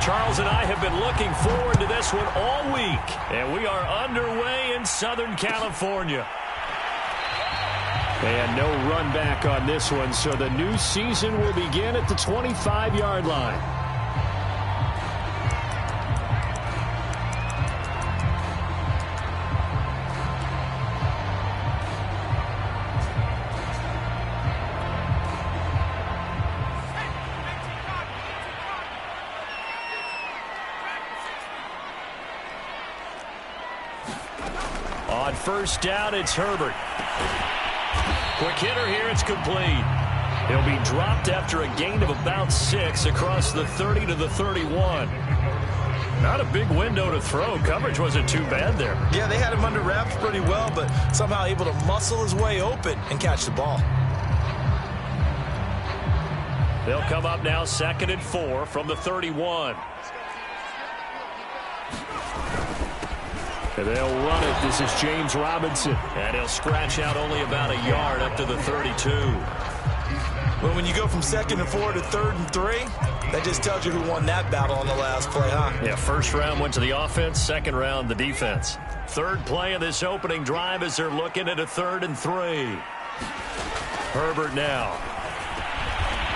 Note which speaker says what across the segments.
Speaker 1: Charles and I have been looking forward to this one all week, and we are underway in Southern California. And no run back on this one, so the new season will begin at the 25-yard line. On first down, it's Herbert. Quick hitter here, it's complete. He'll be dropped after a gain of about 6 across the 30 to the 31. Not a big window to throw. Coverage wasn't too bad there.
Speaker 2: Yeah, they had him under wraps pretty well, but somehow able to muscle his way open and catch the ball.
Speaker 1: They'll come up now 2nd and 4 from the 31. And they'll run it. This is James Robinson. And he'll scratch out only about a yard up to the 32.
Speaker 2: Well, when you go from 2nd and 4 to 3rd and 3, that just tells you who won that battle on the last play, huh?
Speaker 1: Yeah, first round went to the offense, second round the defense. Third play of this opening drive as they're looking at a 3rd and 3. Herbert now.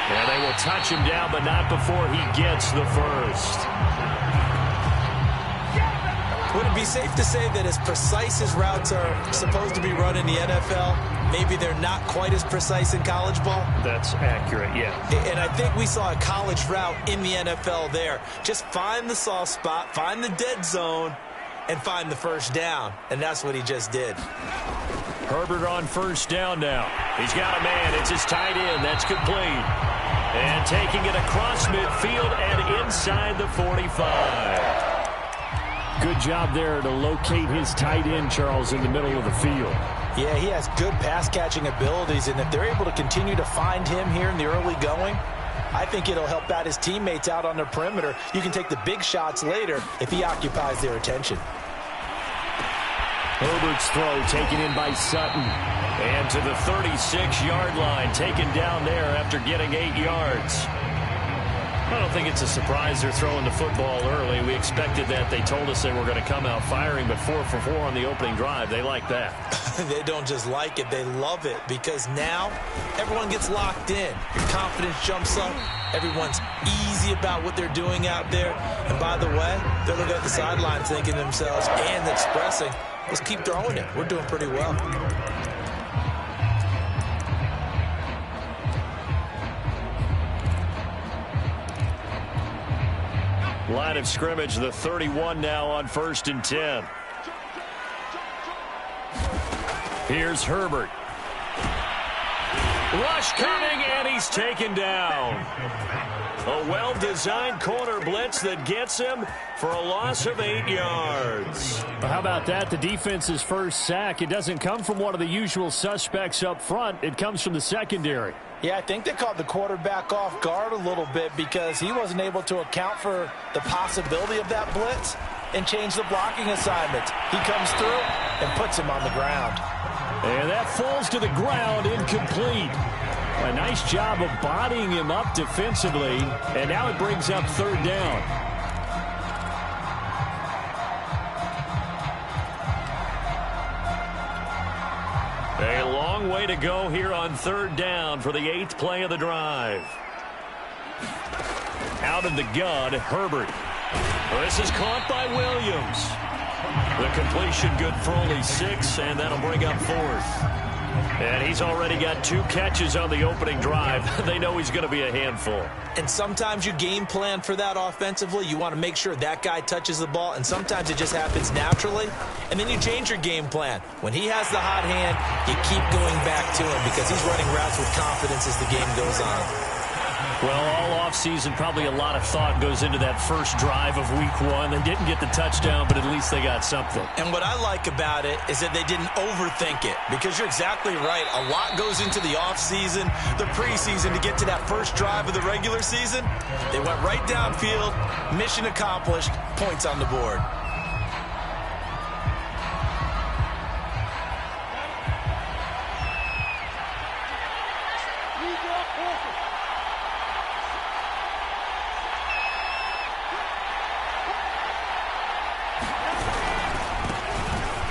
Speaker 1: And they will touch him down, but not before he gets the first.
Speaker 2: Would it be safe to say that as precise as routes are supposed to be run in the NFL, maybe they're not quite as precise in college ball?
Speaker 1: That's accurate, yeah.
Speaker 2: And I think we saw a college route in the NFL there. Just find the soft spot, find the dead zone, and find the first down. And that's what he just did.
Speaker 1: Herbert on first down now. He's got a man. It's his tight end. That's complete. And taking it across midfield and inside the 45. Good job there to locate his tight end, Charles, in the middle of the field.
Speaker 2: Yeah, he has good pass-catching abilities, and if they're able to continue to find him here in the early going, I think it'll help out his teammates out on their perimeter. You can take the big shots later if he occupies their attention.
Speaker 1: Herbert's throw taken in by Sutton. And to the 36-yard line, taken down there after getting 8 yards. I don't think it's a surprise they're throwing the football early. We expected that. They told us they were going to come out firing, but 4 for 4 on the opening drive. They like that.
Speaker 2: They don't just like it, they love it, because now everyone gets locked in. Your confidence jumps up. Everyone's easy about what they're doing out there. And by the way, they're looking at the sideline thinking to themselves and expressing, let's keep throwing it. We're doing pretty well.
Speaker 1: Line of scrimmage, the 31 now on 1st and 10. Here's Herbert. Rush coming, and he's taken down. A well-designed corner blitz that gets him for a loss of 8 yards. Well, how about that? The defense's first sack. It doesn't come from one of the usual suspects up front. It comes from the secondary.
Speaker 2: Yeah, I think they caught the quarterback off guard a little bit because he wasn't able to account for the possibility of that blitz and change the blocking assignment. He comes through and puts him on the ground.
Speaker 1: And that falls to the ground, incomplete. A nice job of bodying him up defensively, and now it brings up 3rd down. A long way to go here on 3rd down for the 8th play of the drive. Out of the gun, Herbert. This is caught by Williams. The completion good for only 6, and that'll bring up 4th. And he's already got 2 catches on the opening drive. They know he's going to be a handful.
Speaker 2: And sometimes you game plan for that offensively. You want to make sure that guy touches the ball, and sometimes it just happens naturally. And then you change your game plan. When he has the hot hand, you keep going back to him because he's running routes with confidence as the game goes on.
Speaker 1: Well, all offseason, probably a lot of thought goes into that first drive of week 1. They didn't get the touchdown, but at least they got something. And
Speaker 2: what I like about it is that they didn't overthink it, because you're exactly right. A lot goes into the offseason, the preseason, to get to that first drive of the regular season. They went right downfield, mission accomplished, points on the board.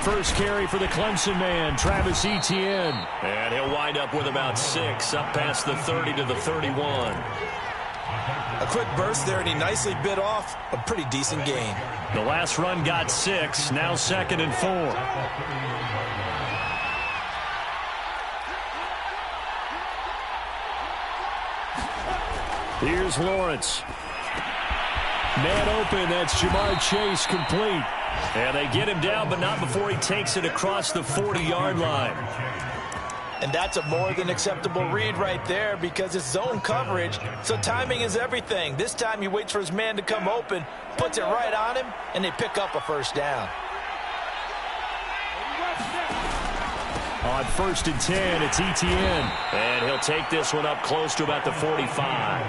Speaker 1: first carry for the Clemson man, Travis Etienne. And he'll wind up with about 6, up past the 30 to the 31.
Speaker 2: A quick burst there, and he nicely bit off a pretty decent gain.
Speaker 1: The last run got 6, now 2nd and 4. Here's Lawrence. Man open, that's Jamar Chase, complete. And they get him down, but not before he takes it across the 40-yard line.
Speaker 2: And that's a more than acceptable read right there because it's zone coverage, so timing is everything. This time he waits for his man to come open, puts it right on him, and they pick up a first down.
Speaker 1: On 1st and 10, it's Etienne. And he'll take this one up close to about the 45.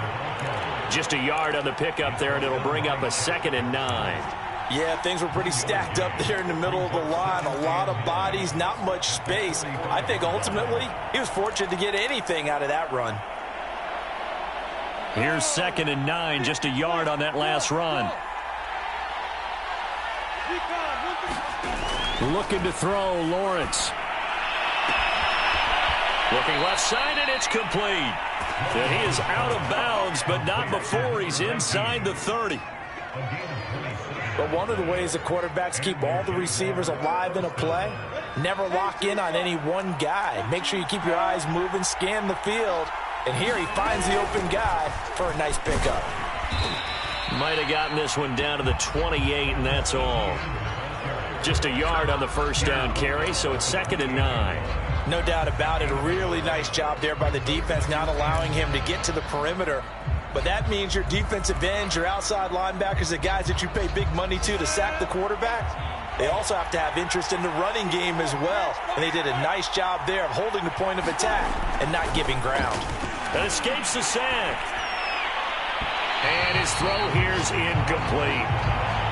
Speaker 1: Just a yard on the pickup there, and it'll bring up a 2nd and 9.
Speaker 2: Yeah, things were pretty stacked up there in the middle of the line. A lot of bodies, not much space. I think ultimately he was fortunate to get anything out of that run.
Speaker 1: Here's 2nd and 9, just a yard on that last run. Looking to throw, Lawrence. Looking left side, and it's complete. And he is out of bounds, but not before he's inside the 30.
Speaker 2: But one of the ways that quarterbacks keep all the receivers alive in a play, never lock in on any one guy. Make sure you keep your eyes moving, scan the field. And here he finds the open guy for a nice pickup.
Speaker 1: Might have gotten this one down to the 28, and that's all. Just a yard on the first down carry, so it's 2nd and 9.
Speaker 2: No doubt about it. A really nice job there by the defense, not allowing him to get to the perimeter. But that means your defensive ends, your outside linebackers, the guys that you pay big money to sack the quarterback, they also have to have interest in the running game as well. And they did a nice job there of holding the point of attack and not giving ground.
Speaker 1: That escapes the sack. And his throw here's incomplete.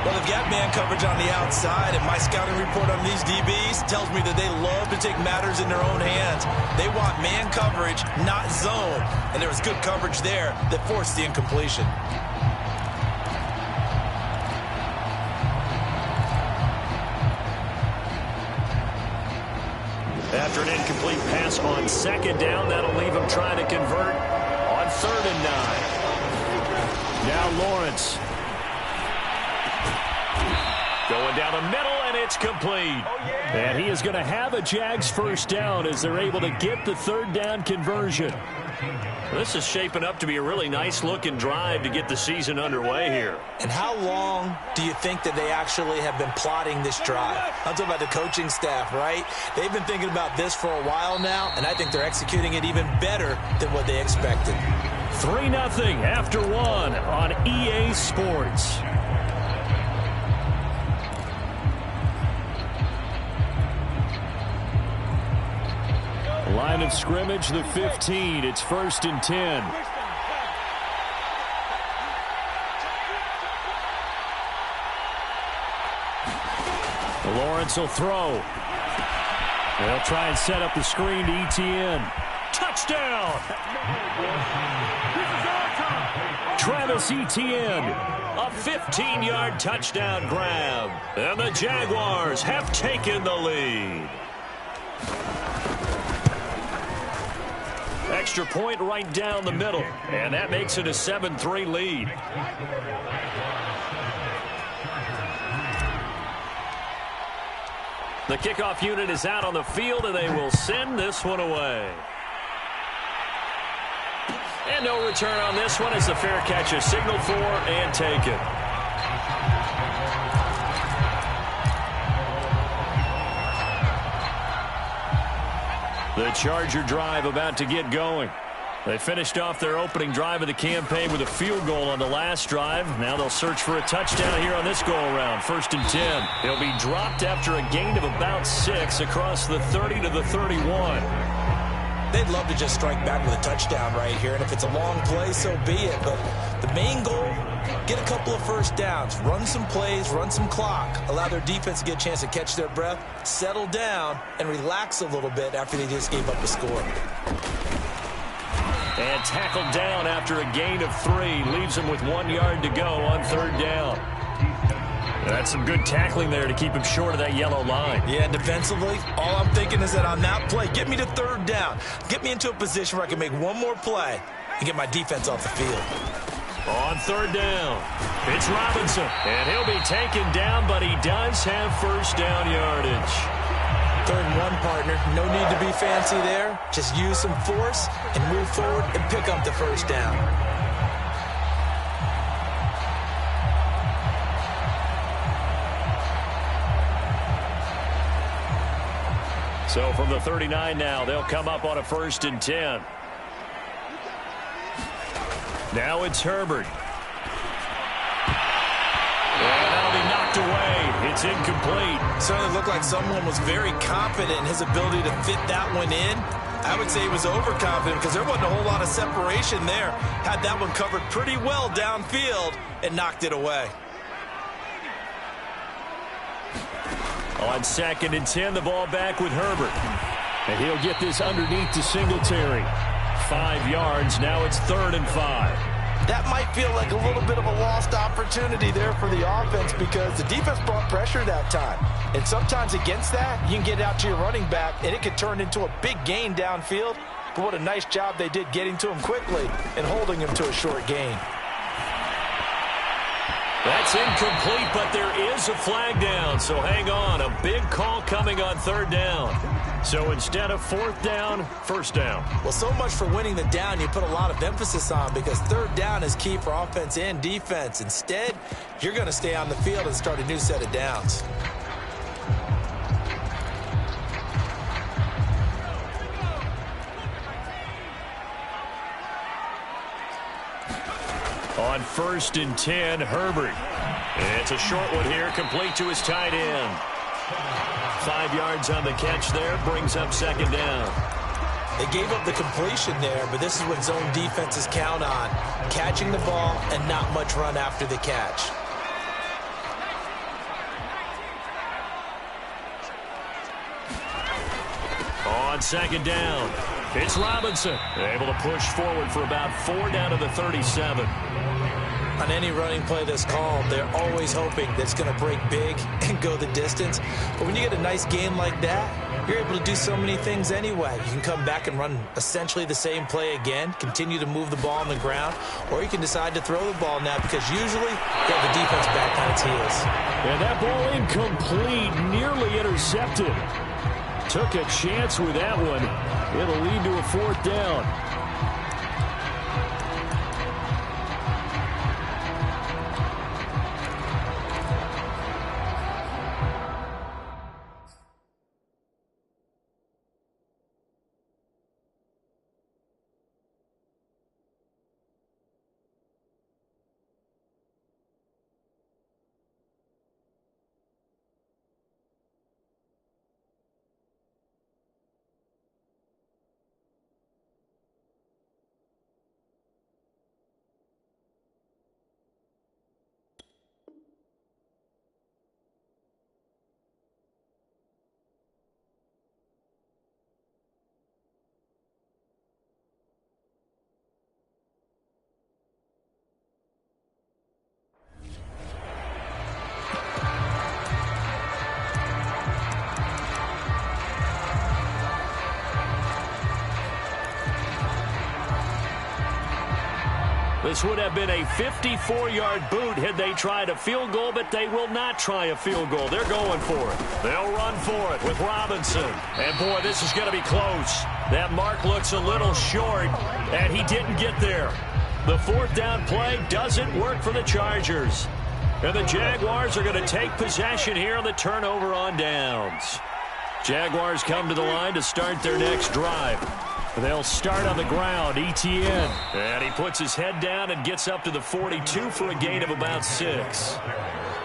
Speaker 2: Well, they've got man coverage on the outside, and my scouting report on these DBs tells me that they love to take matters in their own hands. They want man coverage, not zone, and there was good coverage there that forced the incompletion.
Speaker 1: After an incomplete pass on 2nd down, that'll leave him trying to convert on 3rd and 9. Now Lawrence. Going down the middle, and it's complete. And he is going to have a Jags first down as they're able to get the 3rd down conversion. This is shaping up to be a really nice-looking drive to get the season underway here.
Speaker 2: And how long do you think that they actually have been plotting this drive? I'm talking about the coaching staff, right? They've been thinking about this for a while now, and I think they're executing it even better than what they expected.
Speaker 1: 3-0 after 1 on EA Sports. Line of scrimmage, the 15. It's 1st and 10. Lawrence will throw. They'll try and set up the screen to Etienne. Touchdown! Travis Etienne, a 15-yard touchdown grab. And the Jaguars have taken the lead. Extra point right down the middle, and that makes it a 7-3 lead. The kickoff unit is out on the field, and they will send this one away. And no return on this one as the fair catch is signaled for and taken. The Charger drive about to get going. They finished off their opening drive of the campaign with a field goal on the last drive. Now they'll search for a touchdown here on this go-around. 1st and 10. He'll be dropped after a gain of about 6 across the 30 to the 31.
Speaker 2: They'd love to just strike back with a touchdown right here, and if it's a long play, so be it. But the main goal, get a couple of first downs, run some plays, run some clock, allow their defense to get a chance to catch their breath, settle down, and relax a little bit after they just gave up a score.
Speaker 1: And tackled down after a gain of 3. Leaves him with 1 yard to go on 3rd down. That's some good tackling there to keep him short of that yellow line.
Speaker 2: Yeah, defensively, all I'm thinking is that on that play, get me to third down. Get me into a position where I can make one more play and get my defense off the field.
Speaker 1: On third down, it's Robinson. And he'll be taken down, but he does have first down yardage.
Speaker 2: 3rd and 1, partner. No need to be fancy there. Just use some force and move forward and pick up the first down.
Speaker 1: So from the 39 now, they'll come up on a 1st and 10. Now it's Herbert. And that'll be knocked away. It's incomplete.
Speaker 2: Certainly looked like someone was very confident in his ability to fit that one in. I would say he was overconfident because there wasn't a whole lot of separation there. Had that one covered pretty well downfield and knocked it away.
Speaker 1: On 2nd and 10, the ball back with Herbert. And he'll get this underneath to Singletary. 5 yards. Now it's 3rd and 5.
Speaker 2: That might feel like a little bit of a lost opportunity there for the offense because the defense brought pressure that time. And sometimes against that, you can get out to your running back, and it could turn into a big gain downfield. But what a nice job they did getting to him quickly and holding him to a short gain.
Speaker 1: That's incomplete, but there is a flag down, so hang on. A big call coming on 3rd down. So instead of 4th down, 1st down.
Speaker 2: Well, so much for winning the down you put a lot of emphasis on because 3rd down is key for offense and defense. Instead, you're going to stay on the field and start a new set of downs.
Speaker 1: On 1st and 10, Herbert. It's a short one here, complete to his tight end. 5 yards on the catch there, brings up 2nd down.
Speaker 2: They gave up the completion there, but this is what zone defenses count on. Catching the ball and not much run after the catch.
Speaker 1: On 2nd down, it's Robinson. Able to push forward for about 4 down to the 37.
Speaker 2: On any running play that's called, they're always hoping that it's going to break big and go the distance. But when you get a nice game like that, you're able to do so many things anyway. You can come back and run essentially the same play again, continue to move the ball on the ground, or you can decide to throw the ball now because usually you have the defense back on its heels.
Speaker 1: And that ball incomplete, nearly intercepted. Took a chance with that one. It'll lead to a 4th down. This would have been a 54-yard boot had they tried a field goal, but they will not try a field goal. They're going for it. They'll run for it with Robinson. And, boy, this is going to be close. That mark looks a little short, and he didn't get there. The 4th down play doesn't work for the Chargers. And the Jaguars are going to take possession here on the turnover on downs. Jaguars come to the line to start their next drive. They'll start on the ground, Etienne. And he puts his head down and gets up to the 42 for a gain of about 6.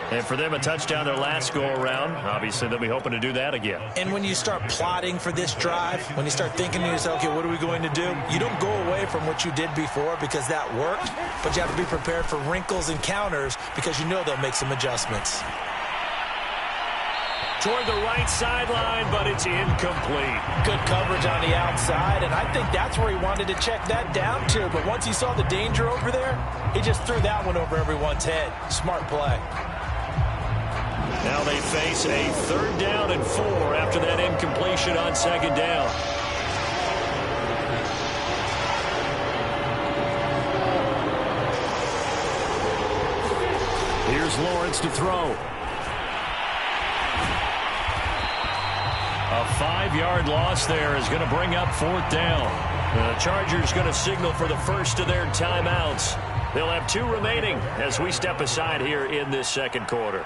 Speaker 1: And for them, a touchdown their last go-around. Obviously, they'll be hoping to do that again.
Speaker 2: And when you start plotting for this drive, when you start thinking to yourself, okay, what are we going to do? You don't go away from what you did before because that worked, but you have to be prepared for wrinkles and counters because you know they'll make some adjustments.
Speaker 1: Toward the right sideline, but it's incomplete.
Speaker 2: Good coverage on the outside, and I think that's where he wanted to check that down to. But once he saw the danger over there, he just threw that one over everyone's head. Smart play.
Speaker 1: Now they face a 3rd down and 4 after that incompletion on 2nd down. Here's Lawrence to throw. A 5-yard loss there is going to bring up 4th down. The Chargers going to signal for the first of their timeouts. They'll have 2 remaining as we step aside here in this 2nd quarter.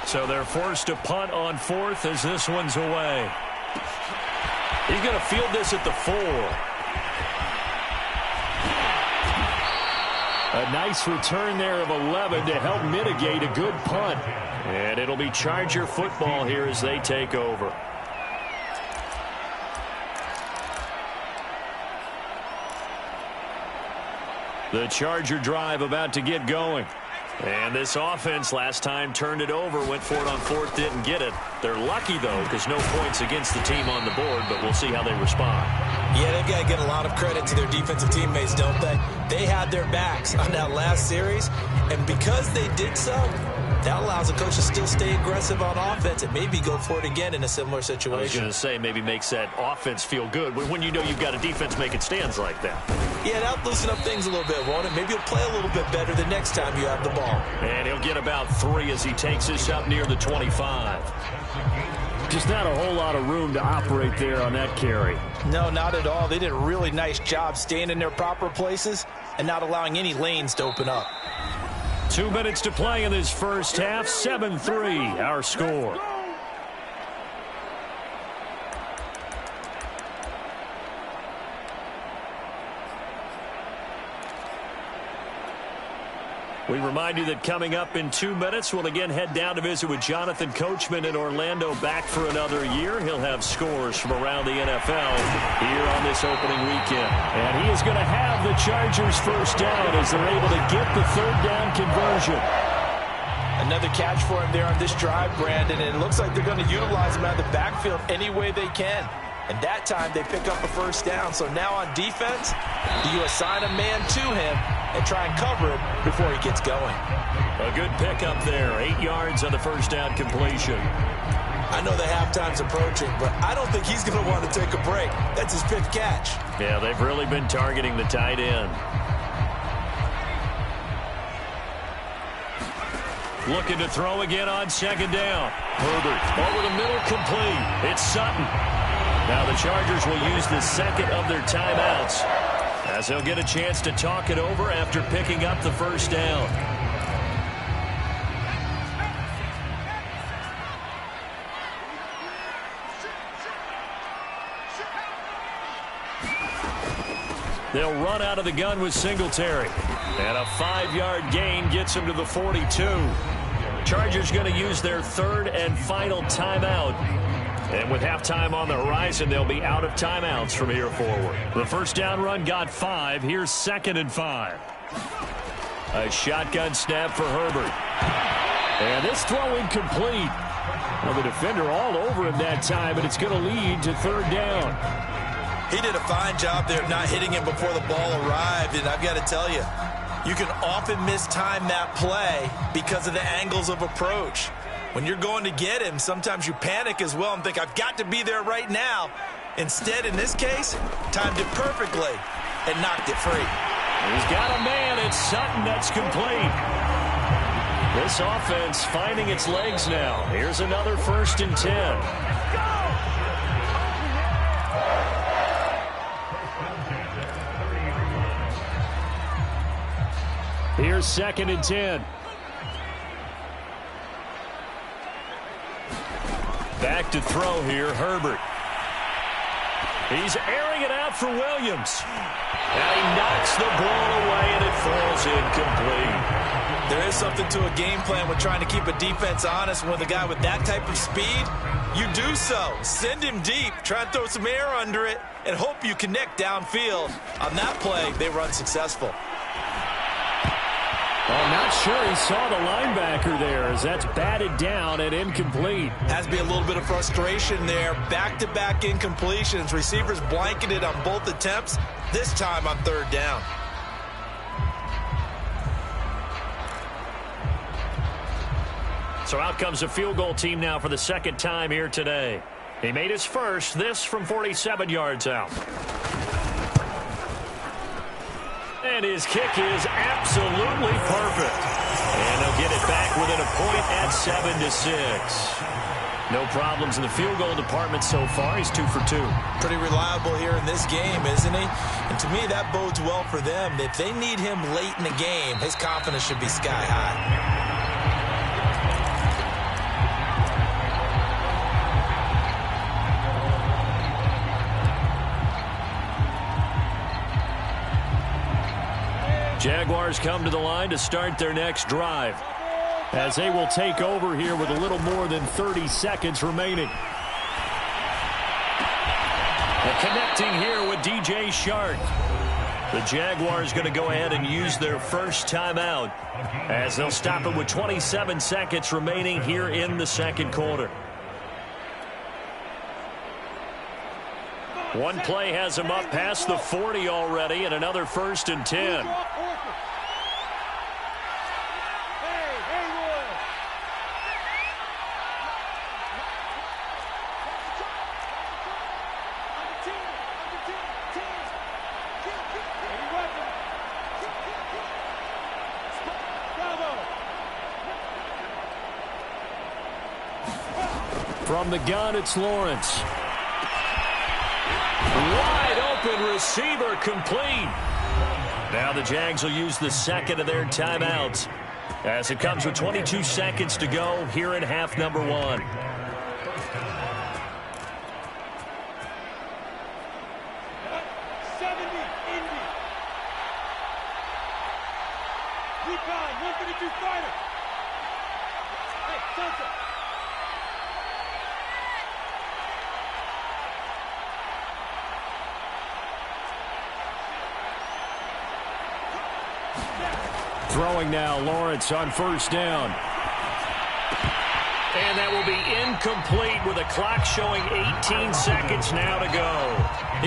Speaker 1: So they're forced to punt on 4th as this one's away. He's going to field this at the 4. A nice return there of 11 to help mitigate a good punt. And it'll be Charger football here as they take over. The Charger drive about to get going. And this offense last time turned it over, went for it on 4th, didn't get it. They're lucky, though, because no points against the team on the board, but we'll see how they respond.
Speaker 2: Yeah, they've got to get a lot of credit to their defensive teammates, don't they? They had their backs on that last series, and because they did so, that allows the coach to still stay aggressive on offense and maybe go for it again in a similar situation.
Speaker 1: I was going to say maybe makes that offense feel good when you know you've got a defense making stands like that.
Speaker 2: Yeah, that'll loosen up things a little bit, won't it? Maybe he'll play a little bit better the next time you have the ball.
Speaker 1: And he'll get about 3 as he takes this up near the 25. Just not a whole lot of room to operate there on that carry.
Speaker 2: No, not at all. They did a really nice job staying in their proper places and not allowing any lanes to open up.
Speaker 1: 2 minutes to play in this first half. 7-3 our score. We remind you that coming up in 2 minutes, we'll again head down to visit with Jonathan Coachman in Orlando, back for another year. He'll have scores from around the NFL here on this opening weekend. And he is going to have the Chargers first down as they're able to get the 3rd down conversion.
Speaker 2: Another catch for him there on this drive, Brandon, and it looks like they're going to utilize him out of the backfield any way they can. And that time they pick up a first down. So now on defense, do you assign a man to him and try and cover it before he gets going?
Speaker 1: A good pickup there. 8 yards on the first down completion.
Speaker 2: I know the halftime's approaching, but I don't think he's going to want to take a break. That's his 5th catch.
Speaker 1: Yeah, they've really been targeting the tight end. Looking to throw again on 2nd down. Herbert over the middle, complete. It's Sutton. Now the Chargers will use the 2nd of their timeouts as they'll get a chance to talk it over after picking up the first down. They'll run out of the gun with Singletary. And a 5-yard gain gets them to the 42. Chargers going to use their 3rd and final timeout. And with halftime on the horizon, they'll be out of timeouts from here forward. The first down run got 5. Here's 2nd and 5. A shotgun snap for Herbert. And this throw incomplete. Well, the defender all over him that time, and it's going to lead to 3rd down.
Speaker 2: He did a fine job there of not hitting him before the ball arrived, and I've got to tell you, you can often mistime that play because of the angles of approach. When you're going to get him, sometimes you panic as well and think, I've got to be there right now. Instead, in this case, timed it perfectly and knocked it free.
Speaker 1: He's got a man. It's Sutton. That's complete. This offense finding its legs now. Here's another 1st and 10. Here's 2nd and 10. Back to throw here, Herbert. He's airing it out for Williams. And he knocks the ball away, and it falls incomplete.
Speaker 2: There is something to a game plan with trying to keep a defense honest. With a guy with that type of speed, you do so. Send him deep, try and throw some air under it, and hope you connect downfield. On that play, they were unsuccessful.
Speaker 1: Well, not not sure he saw the linebacker there as that's batted down and incomplete.
Speaker 2: Has to be a little bit of frustration there. Back-to-back incompletions. Receivers blanketed on both attempts, this time on third down.
Speaker 1: So out comes a field goal team now for the second time here today. He made his first, this from 47 yards out. And his kick is absolutely perfect. And they'll get it back within a point at 7-6. No problems in the field goal department so far. He's 2 for 2.
Speaker 2: Pretty reliable here in this game, isn't he? And to me, that bodes well for them. If they need him late in the game, his confidence should be sky high.
Speaker 1: Jaguars come to the line to start their next drive as they will take over here with a little more than 30 seconds remaining. And connecting here with DJ Shark. The Jaguars going to go ahead and use their first timeout as they'll stop it with 27 seconds remaining here in the second quarter. One play has him up past the 40 already, and another 1st and 10. From the gun, it's Lawrence. Wide open receiver complete. Now the Jags will use the second of their timeouts as it comes with 22 seconds to go here in half number 1. Throwing now, Lawrence on first down. And that will be incomplete with a clock showing 18 seconds now to go.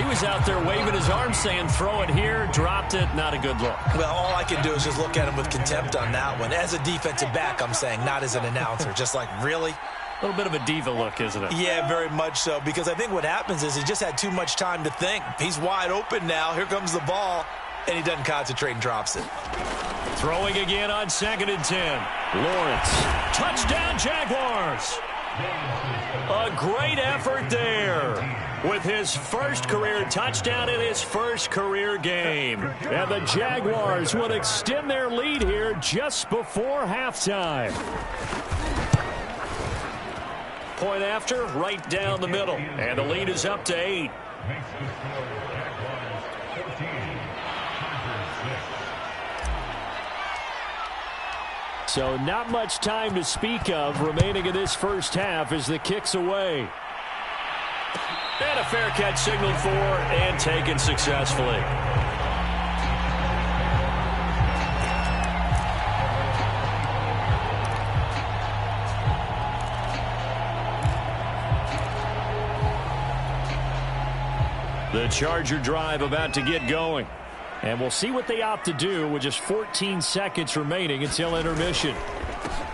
Speaker 1: He was out there waving his arms saying, throw it here, dropped it, not a good look.
Speaker 2: Well, all I can do is just look at him with contempt on that one. As a defensive back, I'm saying, not as an announcer. Just like, really?
Speaker 1: A little bit of a diva look, isn't it?
Speaker 2: Yeah, very much so, because I think what happens is he just had too much time to think. He's wide open now. Here comes the ball, and he doesn't concentrate and drops it.
Speaker 1: Throwing again on 2nd and 10. Lawrence. Touchdown, Jaguars. A great effort there with his first career touchdown in his first career game. And the Jaguars will extend their lead here just before halftime. Point after, right down the middle. And the lead is up to 8. So not much time to speak of remaining in this first half as the kick's away. And a fair catch signaled for and taken successfully. The Charger drive about to get going. And we'll see what they opt to do with just 14 seconds remaining until intermission.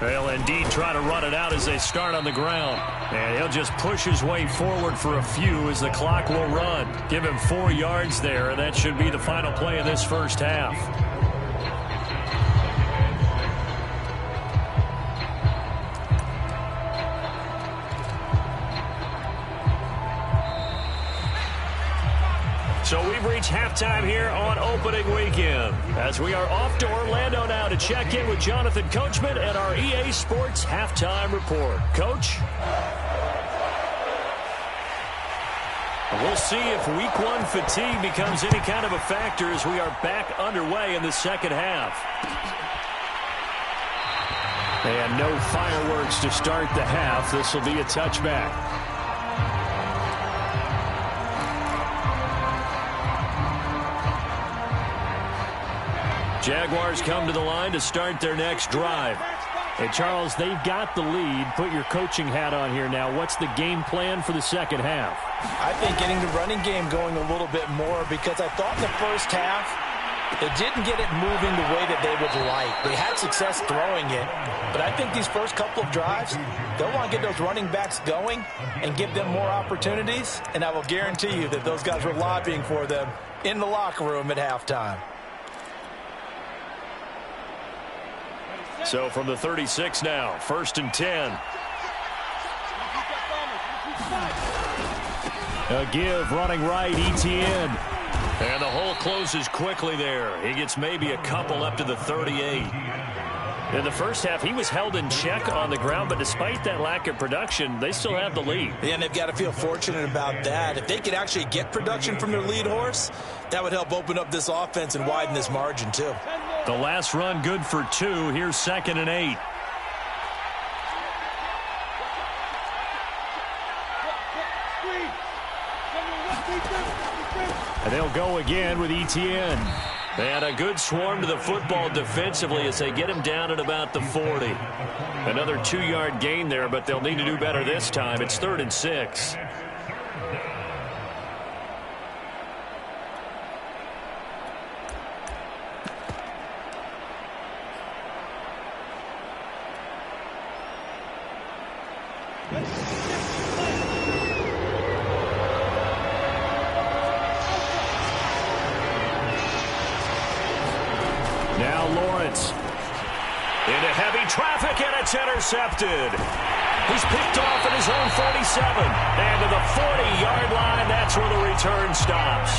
Speaker 1: They'll indeed try to run it out as they start on the ground. And he'll just push his way forward for a few as the clock will run. Give him 4 yards there, and that should be the final play of this first half. So we've reached halftime here on opening weekend as we are off to Orlando now to check in with Jonathan Coachman and our EA Sports Halftime Report. Coach? We'll see if week 1 fatigue becomes any kind of a factor as we are back underway in the second half. And no fireworks to start the half. This will be a touchback. Jaguars come to the line to start their next drive.
Speaker 3: Hey, Charles, they've got the lead. Put your coaching hat on here now. What's the game plan for the second half?
Speaker 2: I think getting the running game going a little bit more, because I thought in the first half they didn't get it moving the way that they would like. They had success throwing it, but I think these first couple of drives, they'll want to get those running backs going and give them more opportunities, and I will guarantee you that those guys were lobbying for them in the locker room at halftime.
Speaker 1: So from the 36 now, 1st and 10.
Speaker 3: A give running right, Etienne.
Speaker 1: And the hole closes quickly there. He gets maybe a couple up to the 38. In the first half, he was held in check on the ground, but despite that lack of production, they still have the lead.
Speaker 2: Yeah, and they've got to feel fortunate about that. If they could actually get production from their lead horse, that would help open up this offense and widen this margin too.
Speaker 1: The last run good for 2. Here's 2nd and 8.
Speaker 3: And they'll go again with Etienne.
Speaker 1: And a good swarm to the football defensively as they get him down at about the 40. Another 2-yard gain there, but they'll need to do better this time. It's 3rd and 6. Now Lawrence into heavy traffic, and it's intercepted. He's picked off at his own 47. And to the 40-yard line, that's where the return stops.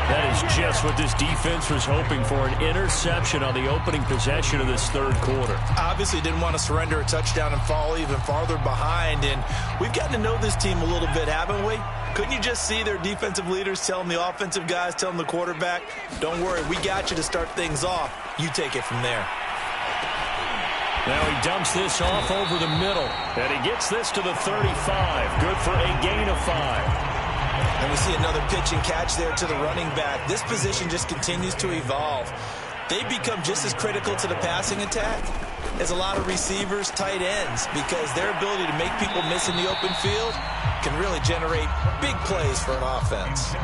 Speaker 1: That is just what this defense was hoping for, an interception on the opening possession of this third quarter.
Speaker 2: Obviously didn't want to surrender a touchdown and fall even farther behind. And we've gotten to know this team a little bit, haven't we? Couldn't you just see their defensive leaders telling the offensive guys, telling the quarterback, don't worry, we got you to start things off. You take it from there.
Speaker 1: Now he dumps this off over the middle, and he gets this to the 35. Good for a gain of 5.
Speaker 2: And we see another pitch and catch there to the running back. This position just continues to evolve. They become just as critical to the passing attack as a lot of receivers, tight ends, because their ability to make people miss in the open field can really generate big plays for an offense.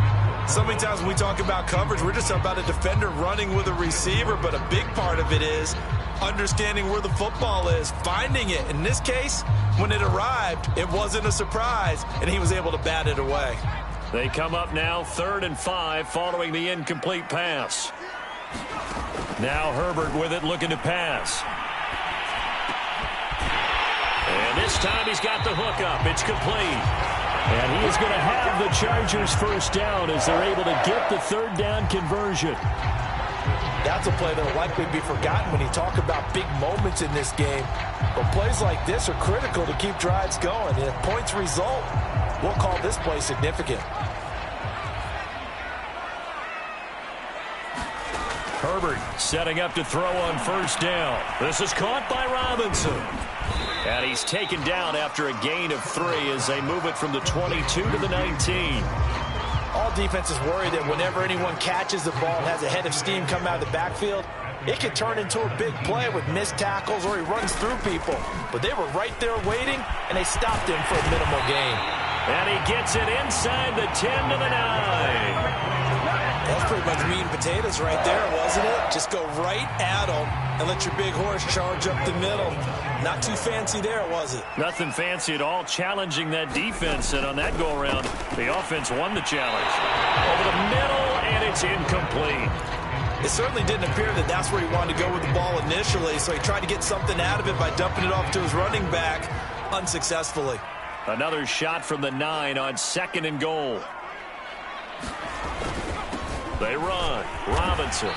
Speaker 2: So many times when we talk about coverage, we're just about a defender running with a receiver, but a big part of it is understanding where the football is, finding it. In this case, when it arrived, it wasn't a surprise, and he was able to bat it away.
Speaker 1: They come up now 3rd and 5 following the incomplete pass. Now Herbert with it, looking to pass. And this time he's got the hook up. It's complete.
Speaker 3: And he is going to have the Chargers first down as they're able to get the 3rd down conversion.
Speaker 2: That's a play that will likely be forgotten when you talk about big moments in this game. But plays like this are critical to keep drives going. And if points result, we'll call this play significant.
Speaker 1: Herbert setting up to throw on 1st down. This is caught by Robinson. And he's taken down after a gain of 3 as they move it from the 22 to the 19.
Speaker 2: All defenses worry that whenever anyone catches the ball and has a head of steam come out of the backfield, it can turn into a big play with missed tackles or he runs through people. But they were right there waiting, and they stopped him for a minimal gain.
Speaker 1: And he gets it inside the 10 to the 9.
Speaker 2: That's pretty much meat and potatoes right there, wasn't it? Just go right at him and let your big horse charge up the middle. Not too fancy there, was it?
Speaker 1: Nothing fancy at all, challenging that defense. And on that go-around, the offense won the challenge. Over the middle, and it's incomplete.
Speaker 2: It certainly didn't appear that that's where he wanted to go with the ball initially, so he tried to get something out of it by dumping it off to his running back unsuccessfully.
Speaker 1: Another shot from the 9 on 2nd and goal. They run. Robinson.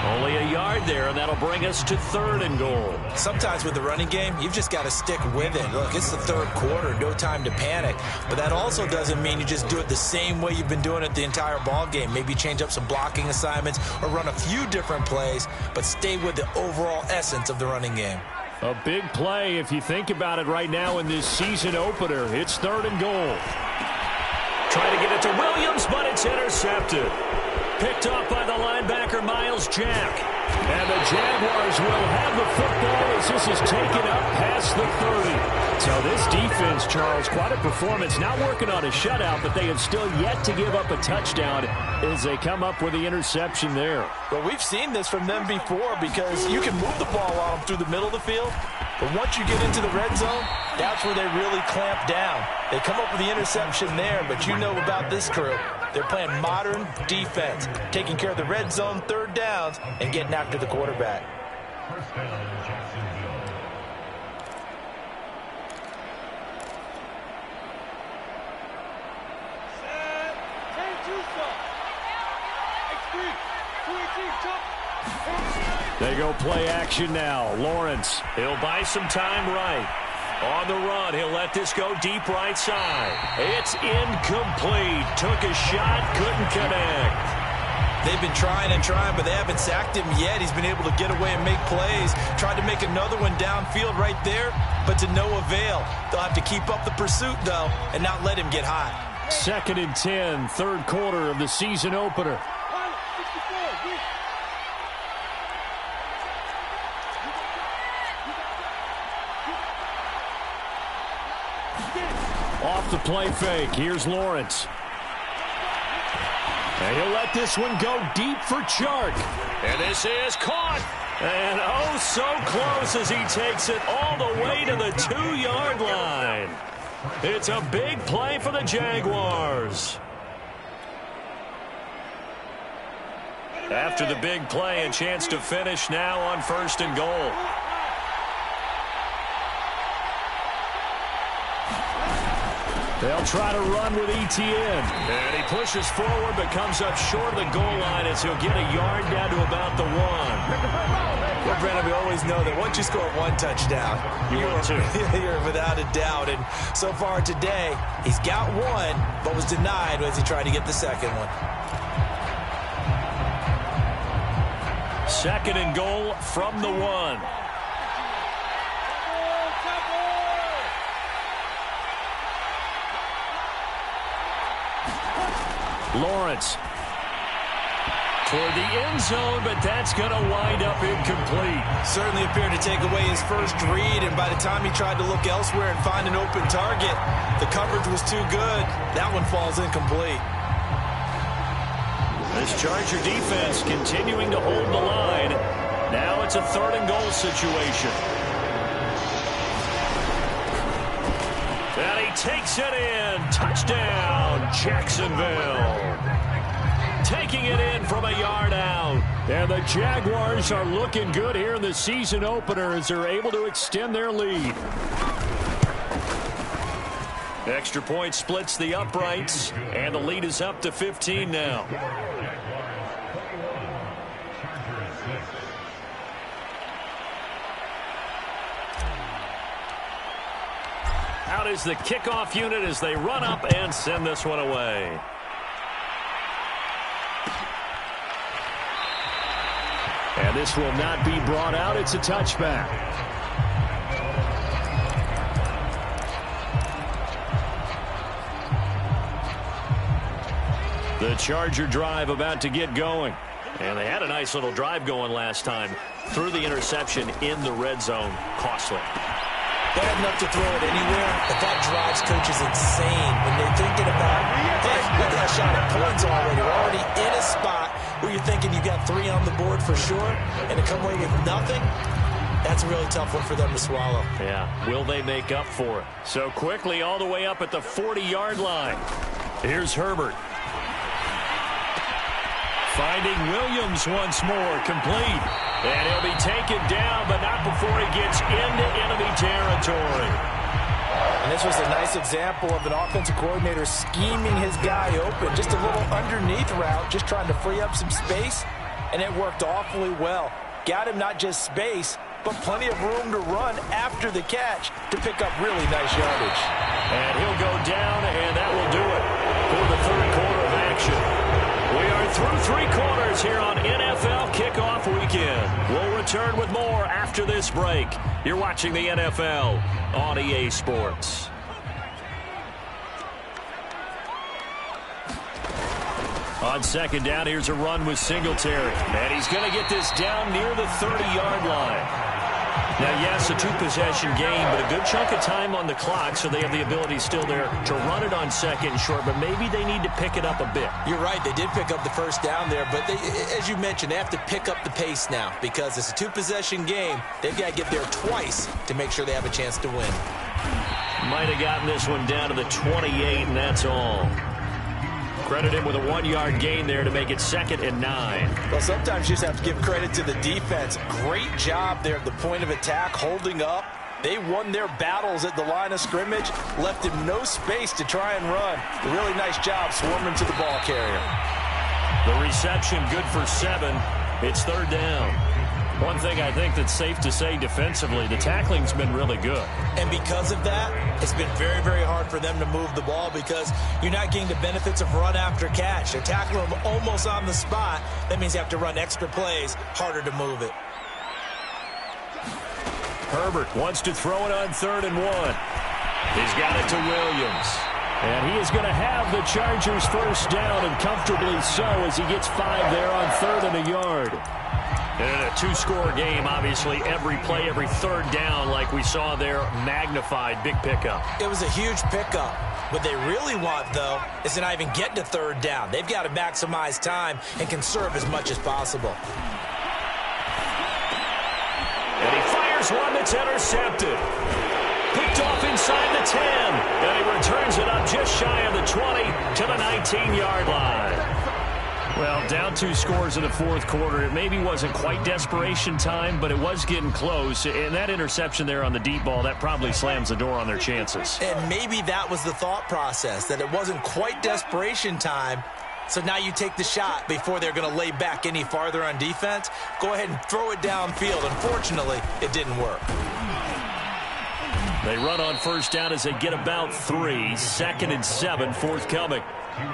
Speaker 1: Only a yard there, and that'll bring us to 3rd and goal.
Speaker 2: Sometimes with the running game, you've just got to stick with it. Look, it's the 3rd quarter, no time to panic. But that also doesn't mean you just do it the same way you've been doing it the entire ball game. Maybe change up some blocking assignments or run a few different plays, but stay with the overall essence of the running game.
Speaker 3: A big play if you think about it right now in this season opener. It's 3rd and goal.
Speaker 1: Trying to get it to Williams, but it's intercepted.
Speaker 3: Picked off by the linebacker, Miles Jack. And the Jaguars will have the football as this is taken up past the 30. So this defense, Charles, quite a performance. Not working on a shutout, but they have still yet to give up a touchdown as they come up with the interception there.
Speaker 2: Well, we've seen this from them before because you can move the ball on them through the middle of the field. But once you get into the red zone, that's where they really clamp down. They come up with the interception there, but you know about this crew. They're playing modern defense, taking care of the red zone, third downs, and getting after the quarterback.
Speaker 3: They go play action now. Lawrence.
Speaker 1: He'll buy some time right. On the run, he'll let this go deep right side. It's incomplete. Took a shot, couldn't connect.
Speaker 2: They've been trying and trying, but they haven't sacked him yet. He's been able to get away and make plays. Tried to make another one downfield right there, but to no avail. They'll have to keep up the pursuit, though, and not let him get hot.
Speaker 3: 2nd and 10, third quarter of the season opener. Off the play fake. Here's Lawrence. And he'll let this one go deep for Chark.
Speaker 1: And this is caught. And oh, so close as he takes it all the way to the 2-yard line. It's a big play for the Jaguars. After the big play, a chance to finish now on 1st and goal.
Speaker 3: They'll try to run with Etienne.
Speaker 1: And he pushes forward but comes up short of the goal line as he'll get a yard down to about the 1.
Speaker 2: Well, Brandon, we always know that once you score one touchdown, you're without a doubt. And so far today, he's got one, but was denied as he tried to get the second one.
Speaker 1: 2nd and goal from the 1.
Speaker 3: Lawrence.
Speaker 1: Toward the end zone, but that's going to wind up incomplete.
Speaker 2: Certainly appeared to take away his first read, and by the time he tried to look elsewhere and find an open target, the coverage was too good. That one falls incomplete.
Speaker 1: This Charger defense continuing to hold the line. Now it's a 3rd and goal situation. And he takes it in. Touchdown, Jacksonville. Taking it in from a yard out.
Speaker 3: And the Jaguars are looking good here in the season opener as they're able to extend their lead.
Speaker 1: Extra point splits the uprights, and the lead is up to 15 now. Out is the kickoff unit as they run up and send this one away.
Speaker 3: And this will not be brought out. It's a touchback.
Speaker 1: The Charger drive about to get going. And they had a nice little drive going last time. Threw the interception in the red zone. Costly.
Speaker 2: They have enough to throw it anywhere, but that drives coaches insane when they're thinking about, hey, look at that shot at points already. We're already in a spot where you're thinking you've got 3 on the board for sure, and to come away with nothing, that's a really tough one for them to swallow.
Speaker 1: Yeah, will they make up for it? So quickly all the way up at the 40-yard line. Here's Herbert. Finding Williams once more, complete. And he'll be taken down, but not before he gets into enemy territory.
Speaker 2: And this was a nice example of an offensive coordinator scheming his guy open. Just a little underneath route, just trying to free up some space, and it worked awfully well. Got him not just space, but plenty of room to run after the catch to pick up really nice yardage.
Speaker 1: And he'll go down, and that will do it for the 3rd quarter of action. We are through 3 quarters here on NFL Kickoff Weekend. We'll return with more after this break. You're watching the NFL on EA On second down, here's a run with Singletary. And he's going to get this down near the 30-yard line. Now, yes, a two-possession game, but a good chunk of time on the clock, so they have the ability still there to run it on second and short, but maybe they need to pick it up a bit.
Speaker 2: You're right. They did pick up the first down there, but they, as you mentioned, they have to pick up the pace now because it's a two-possession game. They've got to get there twice to make sure they have a chance to win.
Speaker 1: Might have gotten this one down to the 28, and that's all. Credit him with a 1-yard gain there to make it 2nd and 9.
Speaker 2: Well, sometimes you just have to give credit to the defense. Great job there at the point of attack, holding up. They won their battles at the line of scrimmage, left him no space to try and run. A really nice job swarming to the ball carrier.
Speaker 1: The reception good for 7. It's 3rd down. One thing I think that's safe to say defensively, the tackling's been really good.
Speaker 2: And because of that, it's been very, very hard for them to move the ball because you're not getting the benefits of run after catch. They're tackling them almost on the spot. That means you have to run extra plays, harder to move it.
Speaker 1: Herbert wants to throw it on 3rd and 1. He's got it to Williams. And he is going to have the Chargers first down, and comfortably so as he gets 5 there on 3rd and a yard. And in a two-score game, obviously, every play, every 3rd down, like we saw there, magnified, big pickup.
Speaker 2: It was a huge pickup. What they really want, though, is to not even get to 3rd down. They've got to maximize time and conserve as much as possible.
Speaker 1: And he fires one that's intercepted. Picked off inside the 10. And he returns it up just shy of the 20 to the 19-yard line. Well, down 2 scores in the 4th quarter. It maybe wasn't quite desperation time, but it was getting close. And that interception there on the deep ball, that probably slams the door on their chances.
Speaker 2: And maybe that was the thought process, that it wasn't quite desperation time. So now you take the shot before they're going to lay back any farther on defense. Go ahead and throw it downfield. Unfortunately, it didn't work.
Speaker 1: They run on first down as they get about 3. 2nd and 7, forthcoming.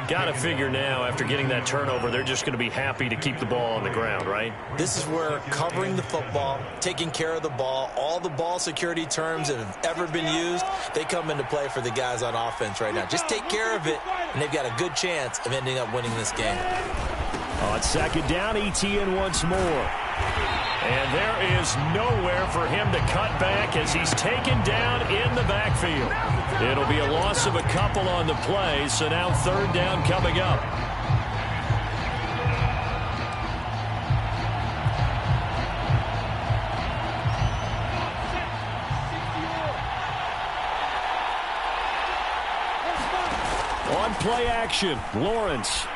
Speaker 1: Got to figure now, after getting that turnover, they're just going to be happy to keep the ball on the ground, right?
Speaker 2: This is where covering the football, taking care of the ball, all the ball security terms that have ever been used, they come into play for the guys on offense right now. Just take care of it, and they've got a good chance of ending up winning this game.
Speaker 1: On 2nd down, ETN once more. And there is nowhere for him to cut back as he's taken down in the backfield. It'll be a loss of a couple on the play, so now 3rd down coming up. On play action, Lawrence.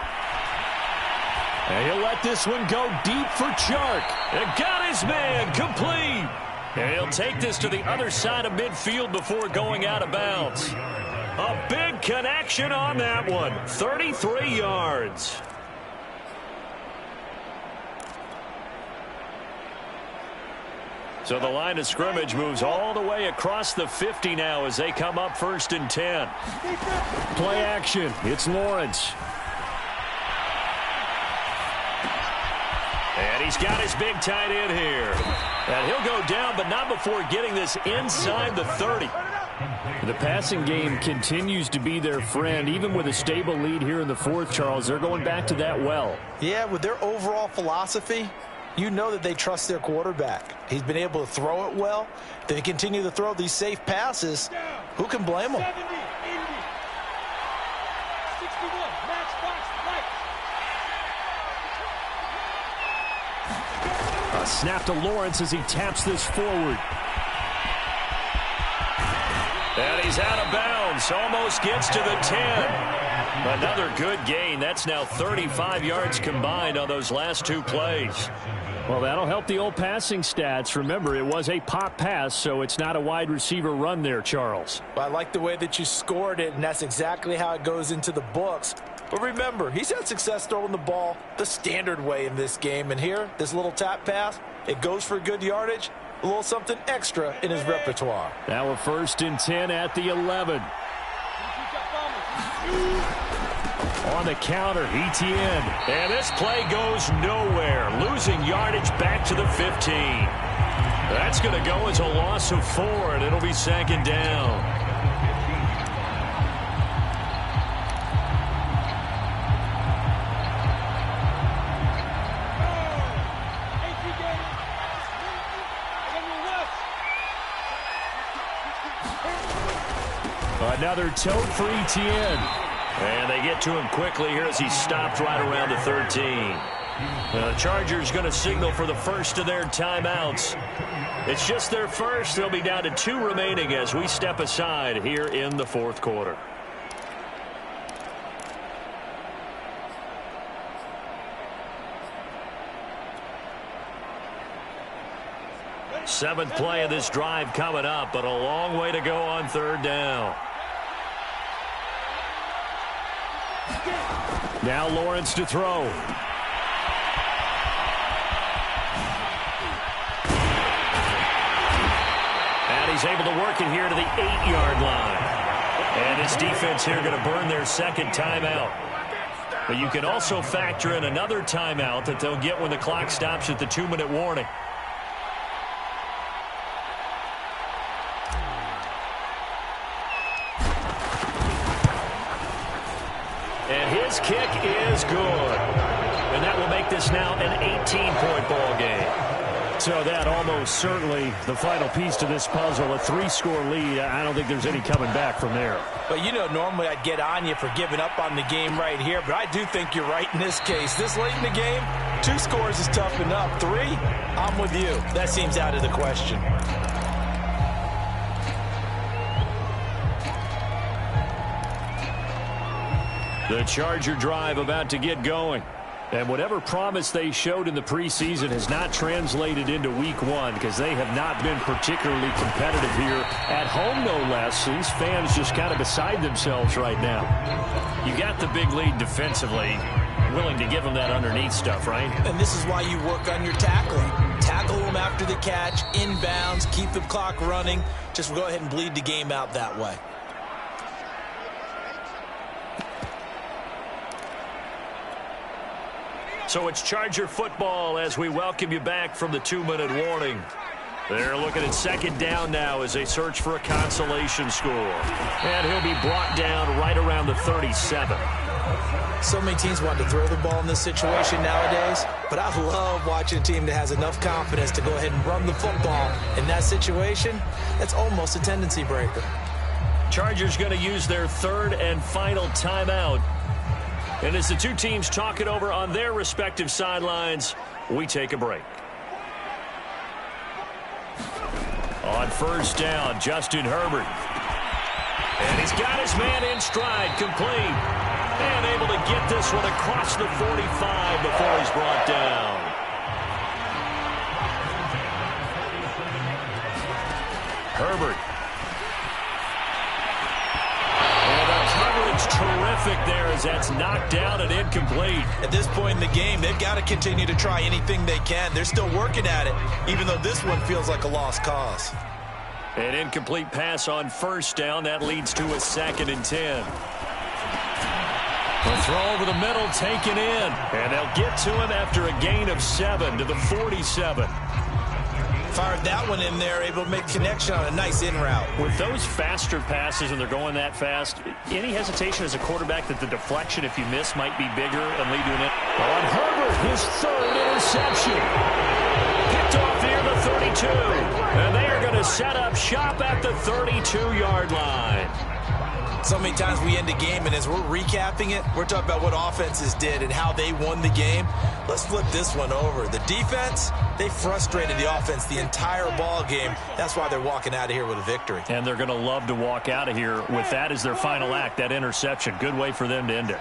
Speaker 1: And he'll let this one go deep for Chark. And got his man complete. And he'll take this to the other side of midfield before going out of bounds. A big connection on that one. 33 yards. So the line of scrimmage moves all the way across the 50 now as they come up 1st and 10. Play action. It's Lawrence. And he's got his big tight end here. And he'll go down, but not before getting this inside the 30. The passing game continues to be their friend. Even with a stable lead here in the 4th, Charles, they're going back to that well.
Speaker 2: Yeah, with their overall philosophy, you know that they trust their quarterback. He's been able to throw it well. They continue to throw these safe passes. Who can blame them?
Speaker 1: A snap to Lawrence as he taps this forward. And he's out of bounds. Almost gets to the 10. Another good gain. That's now 35 yards combined on those last 2 plays. Well, that'll help the old passing stats. Remember, it was a pop pass, so it's not a wide receiver run there, Charles.
Speaker 2: Well, I like the way that you scored it, and that's exactly how it goes into the books. But remember, he's had success throwing the ball the standard way in this game. And here, this little tap pass, it goes for good yardage, a little something extra in his repertoire.
Speaker 1: Now a 1st and 10 at the 11. On the counter, ETN. And this play goes nowhere. Losing yardage back to the 15. That's going to go as a loss of 4, and it'll be 2nd down.
Speaker 3: Another tote for Etienne.
Speaker 1: And they get to him quickly here as he stopped right around the 13. The Chargers going to signal for the first of their timeouts. It's just their first. They'll be down to 2 remaining as we step aside here in the fourth quarter. Seventh play of this drive coming up, but a long way to go on third down.
Speaker 3: Now Lawrence to throw.
Speaker 1: And he's able to work it here to the 8-yard line. And his defense here going to burn their second timeout. But you can also factor in another timeout that they'll get when the clock stops at the 2-minute warning. And his kick is good. And that will make this now an 18-point ball game.
Speaker 3: So that almost certainly the final piece to this puzzle, a 3-score lead. I don't think there's any coming back from there.
Speaker 2: But, you know, normally I'd get on you for giving up on the game right here, but I do think you're right in this case. This late in the game, 2 scores is tough enough. 3, I'm with you. That seems out of the question.
Speaker 3: The Charger drive about to get going. And whatever promise they showed in the preseason has not translated into week 1 because they have not been particularly competitive here at home, no less. These fans just kind of beside themselves right now.
Speaker 1: You got the big lead defensively, willing to give them that underneath stuff, right?
Speaker 2: And this is why you work on your tackling. Tackle them after the catch, inbounds, keep the clock running. Just go ahead and bleed the game out that way.
Speaker 1: So it's Charger football as we welcome you back from the 2-minute warning. They're looking at second down now as they search for a consolation score. And he'll be brought down right around the 37.
Speaker 2: So many teams want to throw the ball in this situation nowadays, but I love watching a team that has enough confidence to go ahead and run the football. In that situation, that's almost a tendency breaker.
Speaker 1: Chargers going to use their third and final timeout. And as the two teams talk it over on their respective sidelines, we take a break. On first down, Justin Herbert. And he's got his man in stride, complete. And able to get this one across the 45 before he's brought down. Herbert. Terrific there as that's knocked down and incomplete.
Speaker 2: At this point in the game, they've got to continue to try anything they can. They're still working at it, even though this one feels like a lost cause.
Speaker 1: An incomplete pass on first down. That leads to a 2nd and 10. The throw over the middle taken in. And they'll get to him after a gain of 7 to the 47.
Speaker 2: Fired that one in there, able to make connection on a nice in route.
Speaker 1: With those faster passes and they're going that fast, any hesitation as a quarterback that the deflection, if you miss, might be bigger and lead to an
Speaker 3: on Herbert, his 3rd interception.
Speaker 1: Picked off near the 32. And they are going to set up shop at the 32-yard line.
Speaker 2: So many times we end a game, and as we're recapping it, we're talking about what offenses did and how they won the game. Let's flip this one over. The defense, they frustrated the offense the entire ball game. That's why they're walking out of here with a victory.
Speaker 1: And they're going to love to walk out of here with that as their final act, that interception. Good way for them to end it.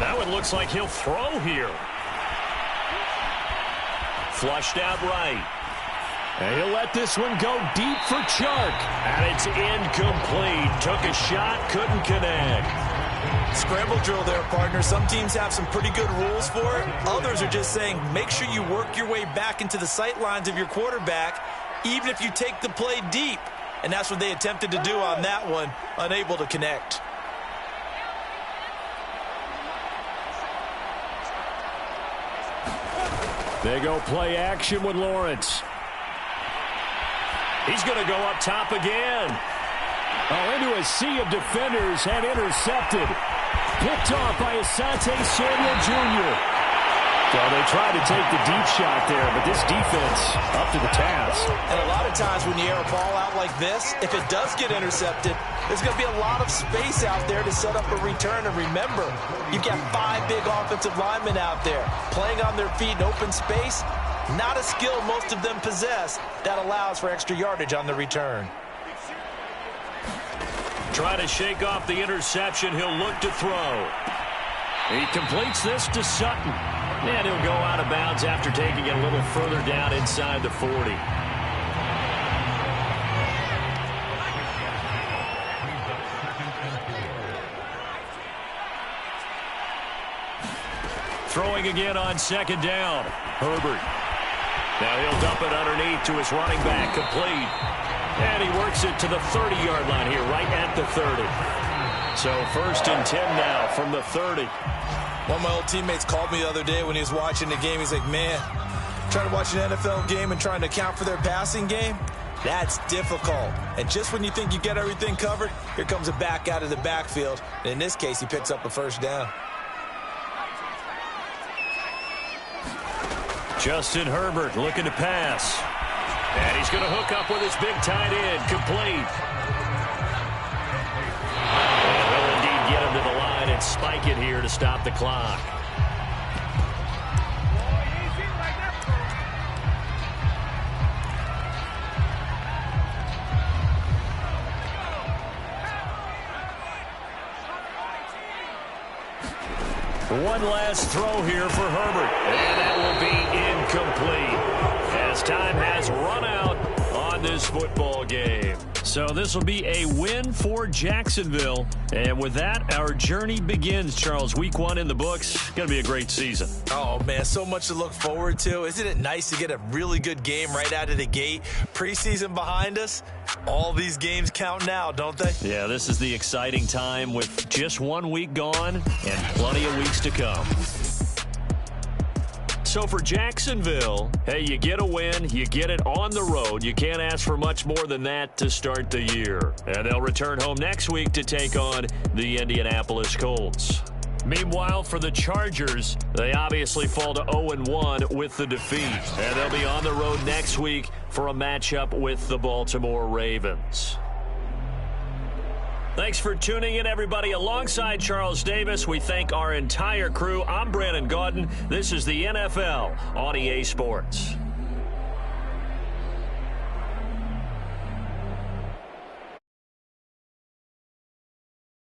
Speaker 1: That one looks like he'll throw here. Flushed out right.
Speaker 3: And he'll let this one go deep for Chark.
Speaker 1: And it's incomplete. Took a shot, couldn't connect.
Speaker 2: Scramble drill there, partner. Some teams have some pretty good rules for it. Others are just saying, make sure you work your way back into the sight lines of your quarterback, even if you take the play deep. And that's what they attempted to do on that one, unable to connect.
Speaker 3: They go play action with Lawrence.
Speaker 1: He's going to go up top again.
Speaker 3: Oh, into a sea of defenders and intercepted. Picked off by Asante Samuel Jr. So they tried to take the deep shot there, but this defense up to the task.
Speaker 2: And a lot of times when you air a ball out like this, if it does get intercepted, there's going to be a lot of space out there to set up a return. And remember, you've got 5 big offensive linemen out there playing on their feet in open space. Not a skill most of them possess that allows for extra yardage on the return.
Speaker 1: Try to shake off the interception. He'll look to throw. He completes this to Sutton. And he'll go out of bounds after taking it a little further down inside the 40. Throwing again on second down. Herbert. Now he'll dump it underneath to his running back. Complete. And he works it to the 30-yard line here, right at the 30. So 1st and 10 now from the 30.
Speaker 2: One of my old teammates called me the other day when he was watching the game. He's like, man, trying to watch an NFL game and trying to account for their passing game, that's difficult. And just when you think you get everything covered, here comes a back out of the backfield. And in this case, he picks up a first down.
Speaker 1: Justin Herbert looking to pass. And he's going to hook up with his big tight end. Complete. And will indeed get him to the line and spike it here to stop the clock. One last throw here for Herbert. And that will be incomplete as time has run out on this football game. So this will be a win for Jacksonville. And with that, our journey begins, Charles. Week 1 in the books. Going to be a great season.
Speaker 2: Oh, man, so much to look forward to. Isn't it nice to get a really good game right out of the gate? Preseason behind us. All these games count now, don't they?
Speaker 1: Yeah, this is the exciting time with just 1 week gone and plenty of weeks to come. So for Jacksonville, hey, you get a win, you get it on the road. You can't ask for much more than that to start the year. And they'll return home next week to take on the Indianapolis Colts. Meanwhile, for the Chargers, they obviously fall to 0-1 with the defeat. And they'll be on the road next week for a matchup with the Baltimore Ravens. Thanks for tuning in, everybody. Alongside Charles Davis, we thank our entire crew. I'm Brandon Gaudin. This is the NFL on EA Sports.